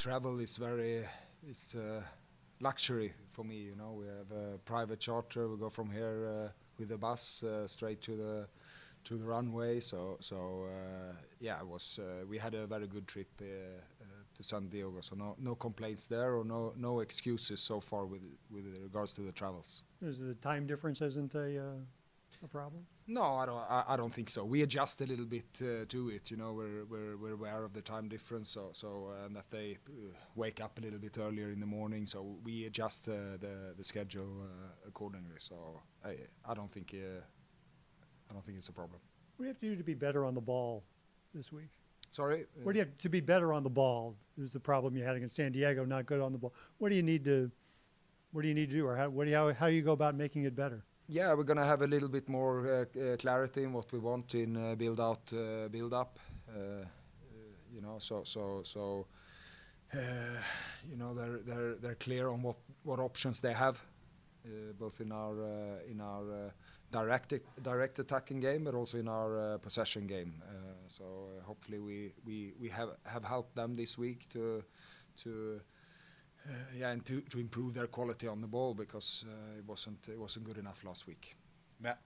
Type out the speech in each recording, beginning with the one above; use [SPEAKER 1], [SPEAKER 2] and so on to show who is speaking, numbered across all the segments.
[SPEAKER 1] travel is it's luxury for me. You know, we have a private charter. We go from here with the bus straight to the runway. So yeah, it was. We had a very good trip to San Diego. So no complaints there, or no excuses so far with regards to the travels.
[SPEAKER 2] Is the time difference isn't a problem?
[SPEAKER 1] No, I don't think so. We adjust a little bit to it. You know, we're aware of the time difference, so and that they wake up a little bit earlier in the morning. So we adjust the schedule accordingly. So I don't think it's a problem.
[SPEAKER 2] What do you have to do to be better on the ball this week?
[SPEAKER 1] Sorry.
[SPEAKER 2] What do you have to be better on the ball? Is the problem you had against San Diego, not good on the ball? What do you need to do, or how do you go about making it better?
[SPEAKER 1] Yeah, we're gonna have a little bit more clarity in what we want in build out, build up. You know, so you know, they're clear on what options they have, both in our direct attacking game, but also in our possession game. So hopefully we have helped them this week to improve their quality on the ball, because it wasn't good enough last week.
[SPEAKER 3] Matt.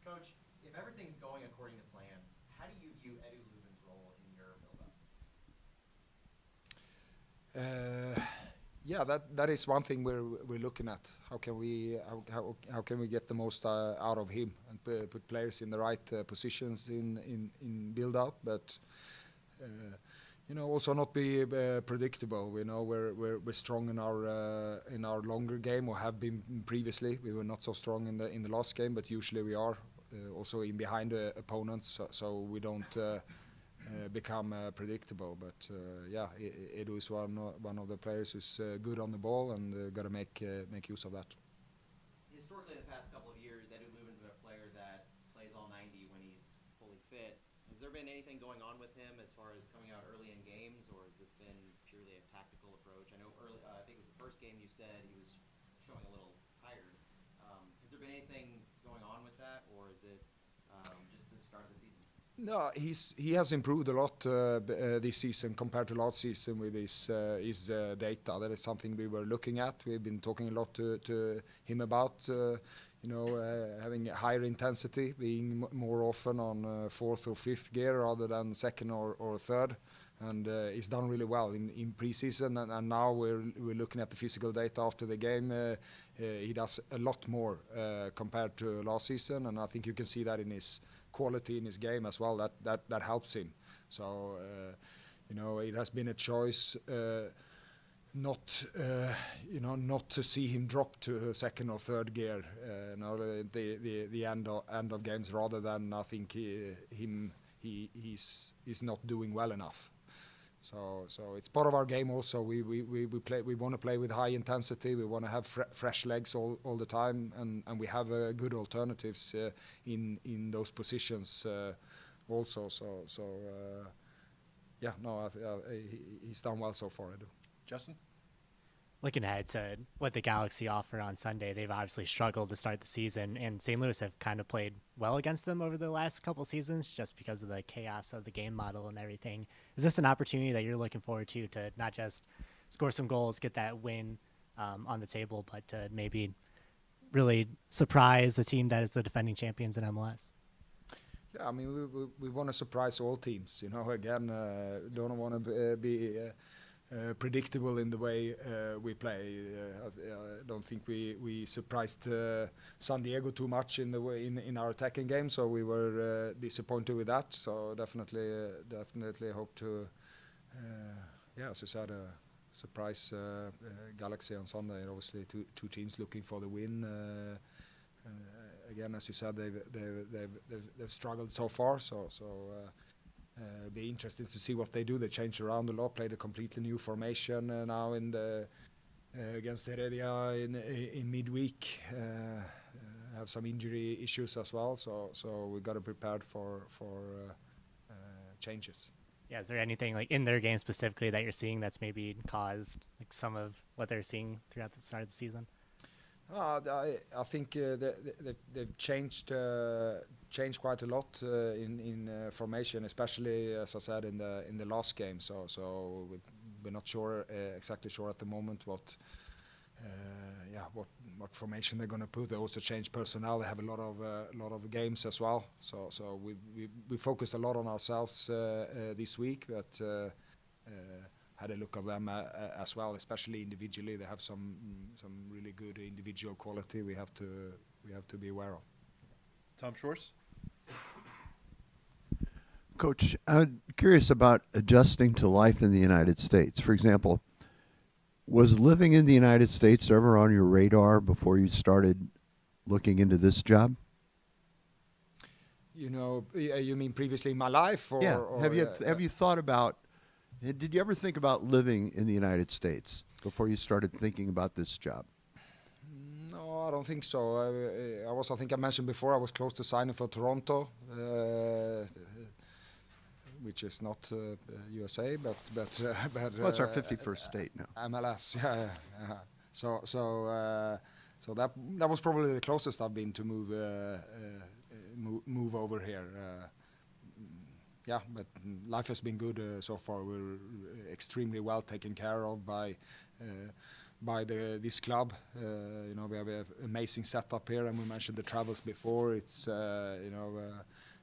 [SPEAKER 4] Coach, if everything's going according to plan, how do you view Edu Lubin's role in your build-up?
[SPEAKER 1] Yeah, that is one thing we're looking at. How can we get the most out of him and put players in the right positions in build out, but you know, also not be predictable. We know we're strong in our longer game, or have been previously. We were not so strong in the last game, but usually we are also in behind opponents, so we don't become predictable. But yeah, Edu is one of the players who's good on the ball, and got to make use of that.
[SPEAKER 4] Historically, in the past couple of years, Edu Lubin's been a player that plays all 90 when he's fully fit. Has there been anything going on with him as far as coming out early in games, or has this been purely a tactical approach? I know early, I think it was the first game you said he was showing a little tired. Has there been anything going on with that, or is it just the start of the season?
[SPEAKER 1] No, he has improved a lot this season compared to last season with his data. That is something we were looking at. We've been talking a lot to him about, you know, having a higher intensity, being more often on fourth or fifth gear rather than second or third. And he's done really well in preseason, and now we're looking at the physical data after the game. He does a lot more compared to last season, and I think you can see that in his quality in his game as well. That helps him. So you know, it has been a choice not to see him drop to second or third gear, the end of games, rather than I think he's not doing well enough. So it's part of our game also. We want to play with high intensity. We want to have fresh legs all the time, and we have good alternatives in those positions also. So yeah, no, he's done well so far, I do.
[SPEAKER 3] Justin?
[SPEAKER 5] Looking ahead to what the Galaxy offer on Sunday, they've obviously struggled to start the season, and St. Louis have kind of played well against them over the last couple seasons just because of the chaos of the game model and everything. Is this an opportunity that you're looking forward to not just score some goals, get that win on the table, but to maybe really surprise the team that is the defending champions in MLS?
[SPEAKER 1] Yeah, I mean, we want to surprise all teams. You know, again, don't want to be predictable in the way we play. I don't think we surprised San Diego too much in the way in our attacking game, so we were disappointed with that. So definitely hope to, as you said, surprise Galaxy on Sunday. Obviously, two teams looking for the win. Again, as you said, they've struggled so far. So. Be interesting to see what they do. They changed around a lot, played a completely new formation now in the against Heredia in midweek. Have some injury issues as well, so we got to prepare for changes.
[SPEAKER 5] Yeah, is there anything like in their game specifically that you're seeing that's maybe caused like some of what they're seeing throughout the start of the season?
[SPEAKER 1] I think they've changed quite a lot in formation, especially as I said in the last game. So we're not exactly sure at the moment what formation they're going to put. They also changed personnel. They have a lot of games as well. So we focused a lot on ourselves this week, but had a look of them as well, especially individually. They have some really good individual quality we have to be aware of.
[SPEAKER 3] Tom Schwartz?
[SPEAKER 6] Coach, I'm curious about adjusting to life in the United States. For example, was living in the United States ever on your radar before you started looking into this job?
[SPEAKER 1] You know, you mean previously in my life? Or,
[SPEAKER 6] Yeah.
[SPEAKER 1] or,
[SPEAKER 6] Have you thought about, did you ever think about living in the United States before you started thinking about this job?
[SPEAKER 1] No, I don't think so. I think I mentioned before I was close to signing for Toronto, which is not USA, but
[SPEAKER 6] Well, it's our 51st state now.
[SPEAKER 1] MLS. Yeah. So that was probably the closest I've been to move over here. Yeah, but life has been good so far. We're extremely well taken care of by this club. You know, we have an amazing setup here, and we mentioned the travels before. It's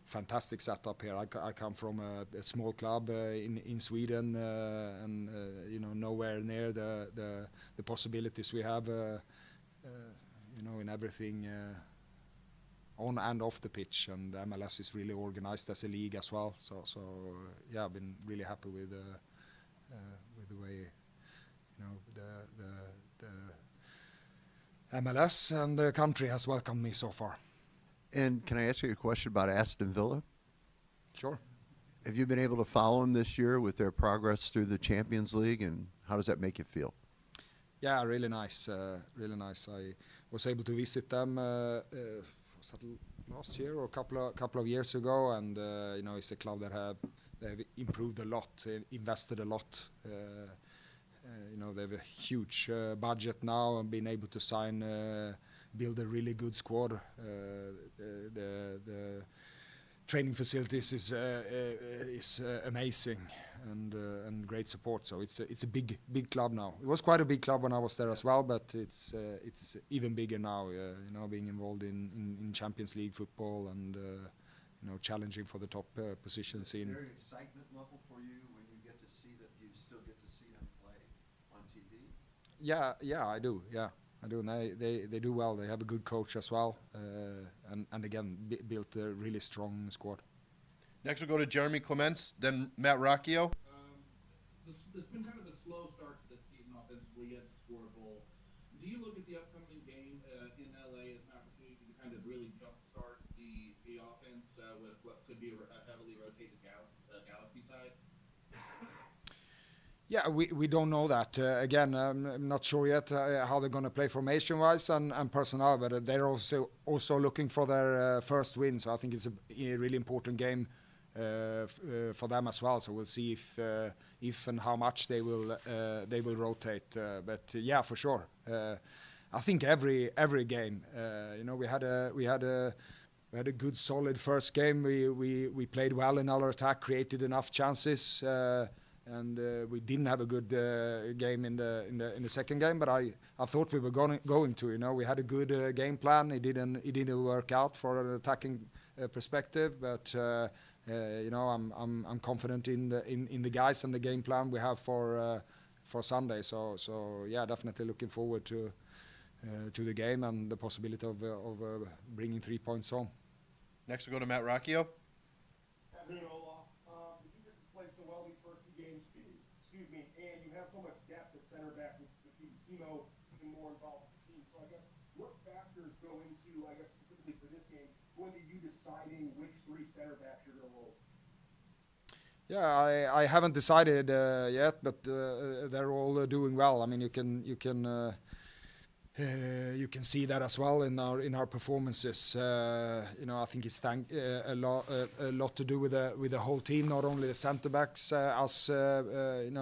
[SPEAKER 1] fantastic setup here. I come from a small club in Sweden, and you know, nowhere near the possibilities we have. You know, in everything. On and off the pitch, and MLS is really organized as a league as well. So yeah, I've been really happy with the way, you know, the MLS and the country has welcomed me so far.
[SPEAKER 6] And can I ask you a question about Aston Villa?
[SPEAKER 1] Sure.
[SPEAKER 6] Have you been able to follow them this year with their progress through the Champions League, and how does that make you feel?
[SPEAKER 1] Yeah, really nice, really nice. I was able to visit them. Was that last year or a couple of years ago? And you know, it's a club that they've improved a lot, invested a lot. You know, they have a huge budget now and been able to sign, build a really good squad. The training facilities is amazing and great support. So it's a big club now. It was quite a big club when I was there as well, but it's even bigger now. You know, being involved in Champions League football and you know, challenging for the top positions in.
[SPEAKER 6] Is there an excitement level for you when you get to see that you still get to see them play on TV?
[SPEAKER 1] Yeah, I do. Yeah, I do. And they do well. They have a good coach as well, and again built a really strong squad.
[SPEAKER 3] Next we'll go to Jeremy Clements, then Matt Rocchio.
[SPEAKER 7] There's been kind of a slow start to this season offensively, yet score a goal. Do you look at the upcoming game in LA as an opportunity to kind of really jumpstart the offense with what could be a heavily rotated Galaxy side?
[SPEAKER 1] Yeah, we don't know that. Again, I'm not sure yet how they're going to play formation-wise and personnel, but they're also looking for their first win. So I think it's a really important game for them as well. So we'll see if and how much they will rotate. But yeah, for sure. I think every game. You know, we had a good solid first game. We played well in our attack, created enough chances. And we didn't have a good game in the second game, but I thought we were going to. You know, we had a good game plan. It didn't work out for an attacking perspective, but you know, I'm confident in the guys and the game plan we have for Sunday. So yeah, definitely looking forward to the game and the possibility of bringing 3 points home.
[SPEAKER 3] Next we'll go to Matt Rocchio.
[SPEAKER 8] Afternoon, Olof. The defense has played so well these first two games, and you have so much depth at center back with Timo even more involved with the team. So I guess what factors go into, I guess specifically for this game, going to you deciding which three center backs you're going to roll?
[SPEAKER 1] Yeah, I haven't decided yet, but they're all doing well. I mean, you can You can see that as well in our performances. I think it's a lot to do with the whole team, not only the centre backs, us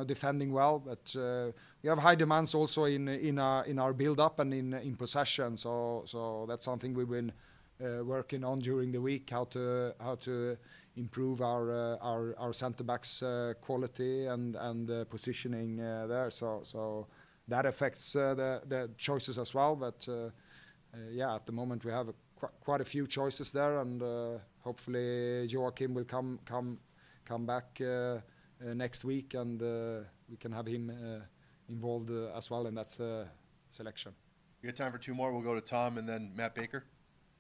[SPEAKER 1] defending well, but we have high demands also in our build up and in possession. So that's something we've been working on during the week, how to improve our centre backs quality and positioning there. So that affects the choices as well. But at the moment we have quite a few choices there, and hopefully Joachim will come back next week, and we can have him involved as well in that selection.
[SPEAKER 3] We got time for two more. We'll go to Tom and then Matt Baker.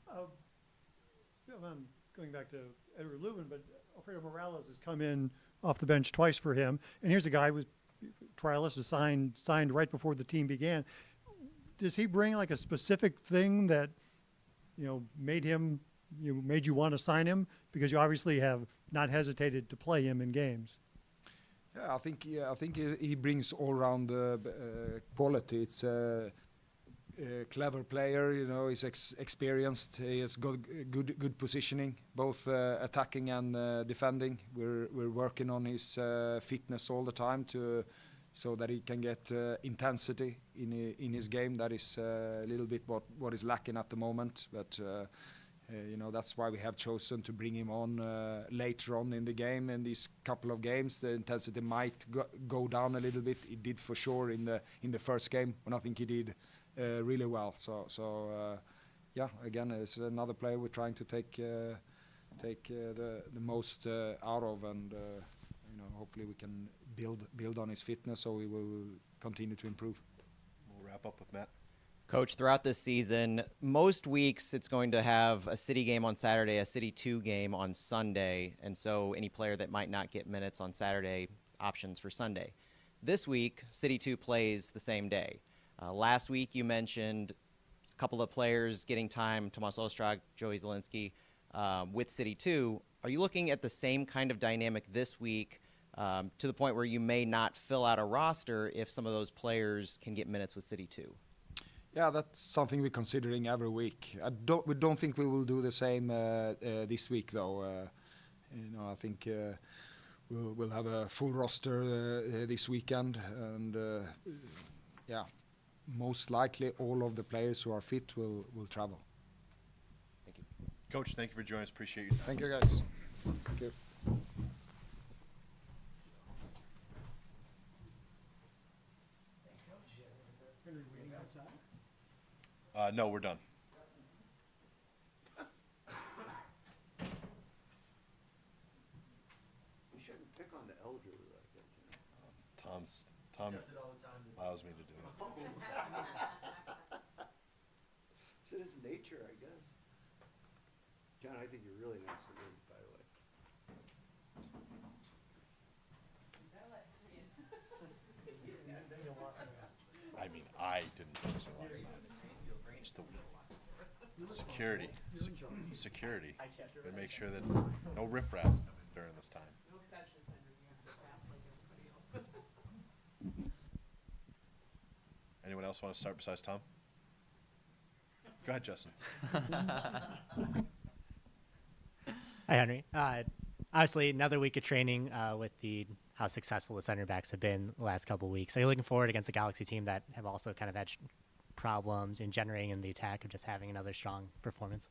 [SPEAKER 2] I'm going back to Edward Lubin, but Alfredo Morales has come in off the bench twice for him, and here's a guy who was trialist, signed right before the team began. Does he bring like a specific thing that made you want to sign him, because you obviously have not hesitated to play him in games?
[SPEAKER 1] Yeah, I think he brings all-round quality. It's a clever player, he's experienced. He has good positioning, both attacking and defending. We're working on his fitness all the time so that he can get intensity in his game. That is a little bit what is lacking at the moment. But that's why we have chosen to bring him on later on in the game. In these couple of games, the intensity might go down a little bit. It did for sure in the first game, when I think he did really well. So again, it's another player we're trying to take the most out of, and hopefully we can build on his fitness, so he will continue to improve.
[SPEAKER 3] We'll wrap up with Matt.
[SPEAKER 4] Coach, throughout this season, most weeks it's going to have a City game on Saturday, a City 2 game on Sunday, and so any player that might not get minutes on Saturday, options for Sunday. This week, City 2 plays the same day. Last week, you mentioned a couple of players getting time, Tomas Ostrog, Joey Zielinski, with City 2. Are you looking at the same kind of dynamic this week, to the point where you may not fill out a roster if some of those players can get minutes with City 2?
[SPEAKER 1] Yeah, that's something we're considering every week. We don't think we will do the same this week, though. I think we'll have a full roster this weekend, and most likely all of the players who are fit will travel.
[SPEAKER 4] Thank you.
[SPEAKER 3] Coach, thank you for joining us. Appreciate your time.
[SPEAKER 1] Thank you, guys. Thank you.
[SPEAKER 3] No, we're done.
[SPEAKER 6] You shouldn't pick on the elderly like that.
[SPEAKER 3] Tom allows me to do it.
[SPEAKER 6] It's in his nature, I guess. John, I think you're really nice to me, by the way.
[SPEAKER 3] I mean, I didn't put a lot of that. Just the security. Security. To make sure that no riffraff during this time.
[SPEAKER 9] No exceptions, Henry. You have to pass like everybody else.
[SPEAKER 3] Anyone else want to start besides Tom? Go ahead, Justin.
[SPEAKER 5] Hi, Henry. Obviously, another week of training with how successful the center backs have been the last couple of weeks. Are you looking forward against a Galaxy team that have also kind of had problems in generating in the attack, or just having another strong performance?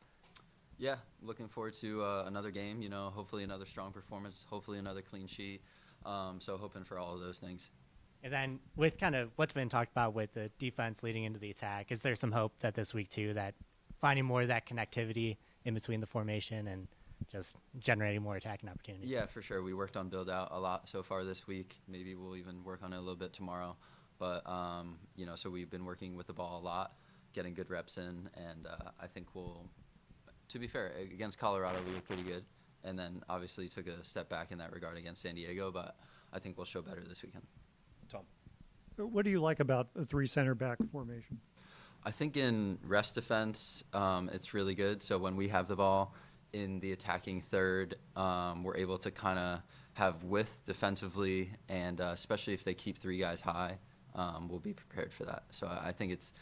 [SPEAKER 10] Yeah, looking forward to another game, hopefully another strong performance, hopefully another clean sheet. So hoping for all of those things.
[SPEAKER 5] And then with kind of what's been talked about with the defense leading into the attack, is there some hope that this week too, that finding more of that connectivity in between the formation and just generating more attacking opportunities?
[SPEAKER 10] Yeah, for sure. We worked on build out a lot so far this week. Maybe we'll even work on it a little bit tomorrow. But, so we've been working with the ball a lot, getting good reps in, and I think to be fair, against Colorado we were pretty good, and then obviously took a step back in that regard against San Diego, but I think we'll show better this weekend.
[SPEAKER 3] Tom.
[SPEAKER 2] What do you like about a 3 center back formation?
[SPEAKER 10] I think in rest defense, it's really good. So when we have the ball in the attacking third, we're able to kind of have width defensively, and especially if they keep 3 guys high, we'll be prepared for that. So I think it's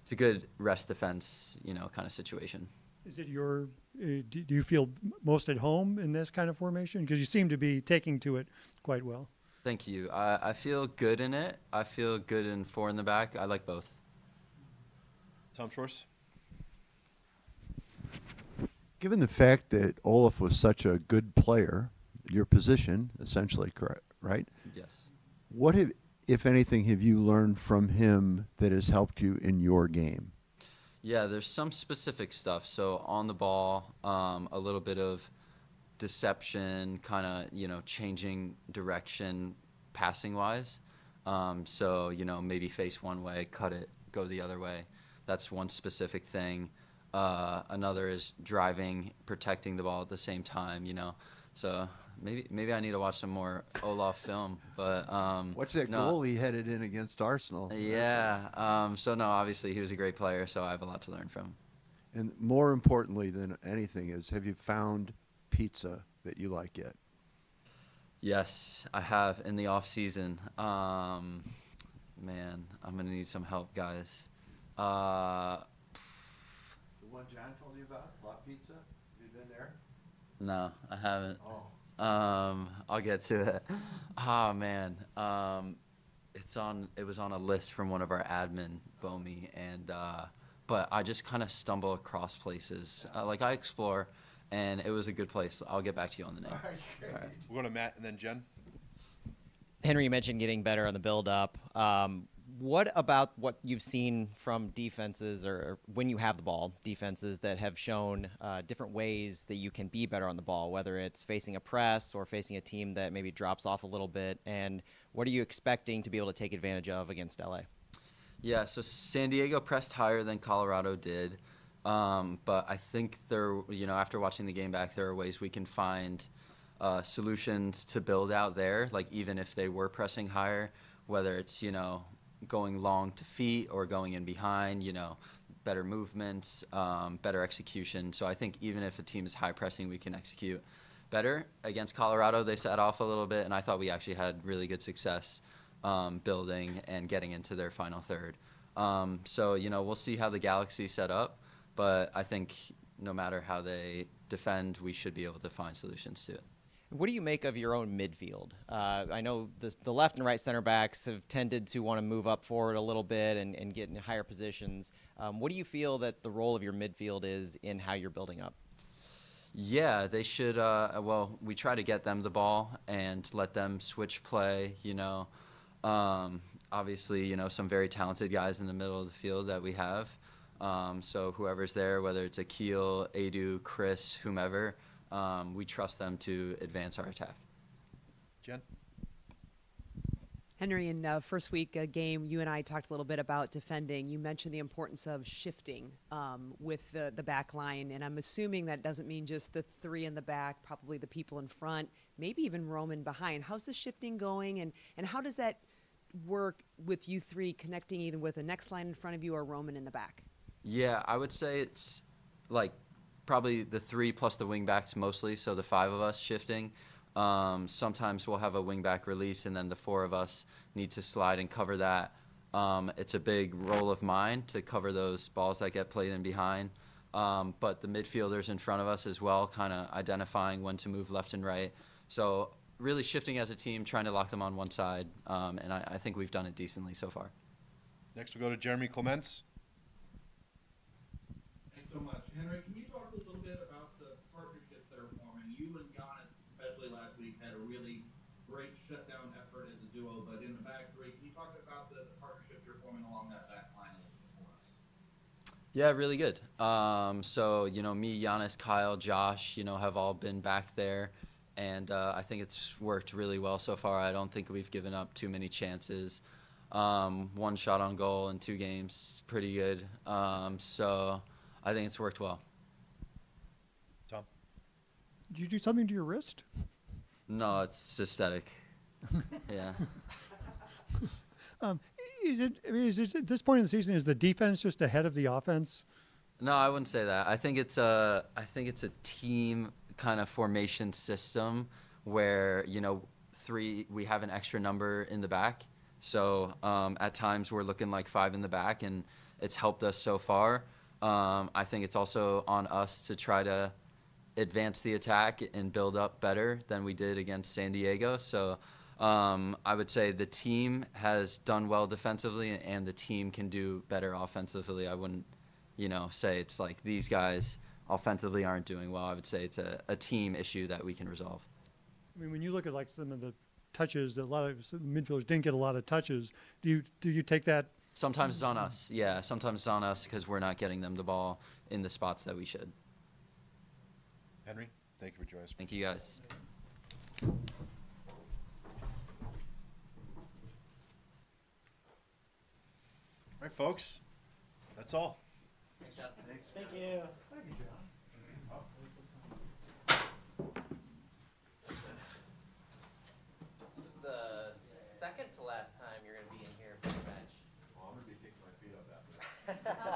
[SPEAKER 10] it's a good rest defense, kind of situation.
[SPEAKER 2] Is it your? Do you feel most at home in this kind of formation? Because you seem to be taking to it quite well.
[SPEAKER 10] Thank you. I feel good in it. I feel good in 4 in the back. I like both.
[SPEAKER 3] Tom Schwartz?
[SPEAKER 6] Given the fact that Olof was such a good player, your position, essentially, correct, right?
[SPEAKER 10] Yes.
[SPEAKER 6] What have, if anything, have you learned from him that has helped you in your game?
[SPEAKER 10] Yeah, there's some specific stuff. So on the ball, a little bit of deception, kind of, changing direction passing wise. So, maybe face one way, cut it, go the other way. That's one specific thing. Another is driving, protecting the ball at the same time, So maybe I need to watch some more Olof film. But
[SPEAKER 6] What's that goal he headed in against Arsenal?
[SPEAKER 10] Yeah. So no, obviously he was a great player, so I have a lot to learn from him.
[SPEAKER 6] And more importantly than anything is, have you found pizza that you like yet?
[SPEAKER 10] Yes, I have in the off season. Man, I'm gonna need some help, guys.
[SPEAKER 6] The one John told you about, La Pizza? Have you been there?
[SPEAKER 10] No, I haven't.
[SPEAKER 6] Oh.
[SPEAKER 10] I'll get to it. Oh man, it was on a list from one of our admin, Bomi, and but I just kind of stumble across places. Like I explore, and it was a good place. I'll get back to you on the name.
[SPEAKER 6] All right, great.
[SPEAKER 10] All right.
[SPEAKER 3] We'll go to Matt and then Jen.
[SPEAKER 11] Henry, you mentioned getting better on the build-up. What about what you've seen from defenses or when you have the ball, defenses that have shown different ways that you can be better on the ball, whether it's facing a press or facing a team that maybe drops off a little bit? And what are you expecting to be able to take advantage of against LA?
[SPEAKER 10] Yeah, so San Diego pressed higher than Colorado did. But I think after watching the game back, there are ways we can find solutions to build out there, like even if they were pressing higher, whether it's, going long to feet or going in behind, better movements, better execution. So I think even if a team is high pressing, we can execute better. Against Colorado, they sat off a little bit, and I thought we actually had really good success building and getting into their final third. So, we'll see how the Galaxy set up, but I think no matter how they defend, we should be able to find solutions to it.
[SPEAKER 11] What do you make of your own midfield? I know the left and right center backs have tended to want to move up forward a little bit and get in higher positions. What do you feel that the role of your midfield is in how you're building up?
[SPEAKER 10] Yeah, they should. We try to get them the ball and let them switch play. Obviously, some very talented guys in the middle of the field that we have. So whoever's there, whether it's Akil, Adu, Chris, whomever, we trust them to advance our attack.
[SPEAKER 3] Jen?
[SPEAKER 9] Henry, in first week game, you and I talked a little bit about defending. You mentioned the importance of shifting with the back line, and I'm assuming that doesn't mean just the 3 in the back, probably the people in front, maybe even Roman behind. How's the shifting going, and how does that work with you 3 connecting either with the next line in front of you or Roman in the back?
[SPEAKER 10] Yeah, I would say it's like probably the 3 plus the wing backs mostly, so the 5 of us shifting. Sometimes we'll have a wing back release, and then the 4 of us need to slide and cover that. It's a big role of mine to cover those balls that get played in behind. But the midfielders in front of us as well, kind of identifying when to move left and right. So really shifting as a team, trying to lock them on one side, and I think we've done it decently so far.
[SPEAKER 3] Next we'll go to Jeremy Clements.
[SPEAKER 7] Thanks so much. Henry, can you talk a little bit about the partnerships that are forming? You and Giannis, especially last week, had a really great shutdown effort as a duo, but in the back 3, can you talk about the partnerships you're forming along that back line a little bit for us?
[SPEAKER 10] Yeah, really good. So, me, Giannis, Kyle, Josh, have all been back there. And I think it's worked really well so far. I don't think we've given up too many chances. 1 shot on goal in 2 games, pretty good. So I think it's worked well.
[SPEAKER 3] Tom?
[SPEAKER 2] Did you do something to your wrist?
[SPEAKER 10] No, it's aesthetic. Yeah.
[SPEAKER 2] Is it at this point in the season, is the defense just ahead of the offense?
[SPEAKER 10] No, I wouldn't say that. I think it's a team kind of formation system where, 3, we have an extra number in the back. So at times we're looking like 5 in the back, and it's helped us so far. I think it's also on us to try to advance the attack and build up better than we did against San Diego. So I would say the team has done well defensively, and the team can do better offensively. I wouldn't, say it's like these guys offensively aren't doing well. I would say it's a team issue that we can resolve.
[SPEAKER 2] I mean, when you look at like some of the touches that a lot of some midfielders didn't get a lot of touches, do you take that?
[SPEAKER 10] Sometimes it's on us. Yeah, sometimes it's on us because we're not getting them the ball in the spots that we should.
[SPEAKER 3] Henry, thank you for joining us.
[SPEAKER 10] Thank you, guys.
[SPEAKER 3] All right, folks, that's all.
[SPEAKER 4] Thanks, John.
[SPEAKER 2] Thank you.
[SPEAKER 4] This is the second to last time you're going to be in here for the bench.
[SPEAKER 3] Well, I'm going to be kicking my feet up after that.